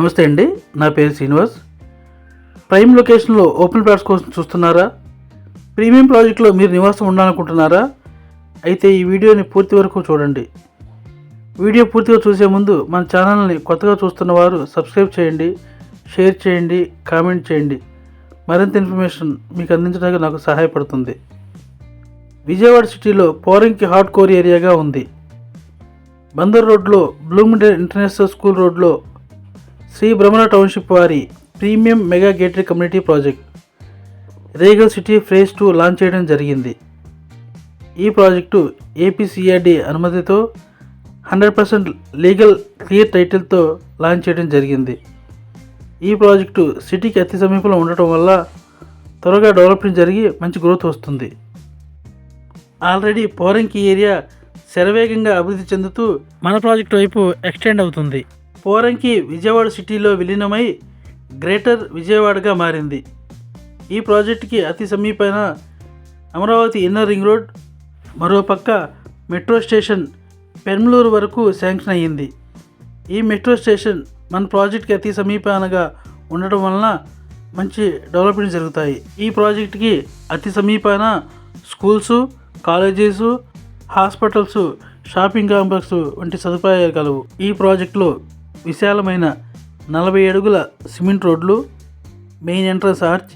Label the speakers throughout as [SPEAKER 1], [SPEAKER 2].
[SPEAKER 1] నమస్తే అండి, నా పేరు శ్రీనివాస్. ప్రైమ్ లొకేషన్లో ఓపెన్ ప్లాట్స్ కోసం చూస్తున్నారా? ప్రీమియం ప్రాజెక్టులో మీరు నివాసం ఉండాలనుకుంటున్నారా? అయితే ఈ వీడియోని పూర్తి వరకు చూడండి. వీడియో పూర్తిగా చూసే ముందు మన ఛానల్ని కొత్తగా చూస్తున్న వారు సబ్స్క్రైబ్ చేయండి, షేర్ చేయండి, కామెంట్ చేయండి. మరింత ఇన్ఫర్మేషన్ మీకు అందించడానికి నాకు సహాయపడుతుంది. విజయవాడ సిటీలో పోరంకి హార్డ్ కోర్ ఏరియాగా ఉంది. బందర్ రోడ్లో బ్లూమిండేల్ ఇంటర్నేషనల్ స్కూల్ రోడ్లో శ్రీ బ్రహ్మణ టౌన్షిప్ వారి premium mega gated community project regal city phase 2 launch చేయడం జరిగింది. ఈ ప్రాజెక్టు ఏపీసీఆర్డీ అనుమతితో 100% లీగల్ క్లియర్ టైటిల్తో లాంచ్ చేయడం జరిగింది. ఈ ప్రాజెక్టు సిటీకి అతి సమీపంలో ఉండటం వల్ల త్వరగా డెవలప్మెంట్ జరిగి మంచి గ్రోత్ వస్తుంది. ఆల్రెడీ పోరంకి ఏరియా శరవేగంగా అభివృద్ధి చెందుతూ మన ప్రాజెక్టు వైపు ఎక్స్టెండ్ అవుతుంది. పోరంకి విజయవాడ సిటీలో విలీనమై గ్రేటర్ విజయవాడగా మారింది. ఈ ప్రాజెక్టుకి అతి సమీపైన అమరావతి ఇన్నర్ రింగ్ రోడ్, మరోపక్క మెట్రో స్టేషన్ పెర్మలూరు వరకు శాంక్షన్ అయ్యింది. ఈ మెట్రో స్టేషన్ మన ప్రాజెక్ట్కి అతి సమీపానగా ఉండటం వలన మంచి డెవలప్మెంట్ జరుగుతాయి. ఈ ప్రాజెక్టుకి అతి సమీపాన స్కూల్సు, కాలేజెసు, హాస్పిటల్స్, షాపింగ్ కాంప్లెక్స్ వంటి సదుపాయాలు కలవు. ఈ ప్రాజెక్టులో విశాలమైన 40 అడుగుల సిమెంట్ రోడ్లు, మెయిన్ ఎంట్రన్స్ ఆర్చ్,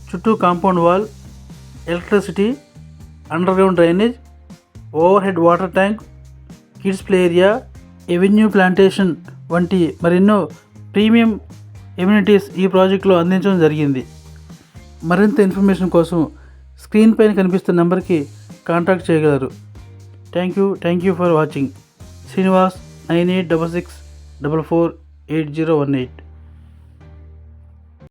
[SPEAKER 1] చుట్టూ compound wall, electricity, underground drainage, over head water tank, kids play area, avenue plantation వంటి మరెన్నో ప్రీమియం ఎమ్యూనిటీస్ ఈ ప్రాజెక్టులో అందించడం జరిగింది. మరింత ఇన్ఫర్మేషన్ కోసం స్క్రీన్ పైన కనిపిస్తున్న నెంబర్కి కాంటాక్ట్ చేయగలరు. Thank you for watching. Srinivas 9866448018.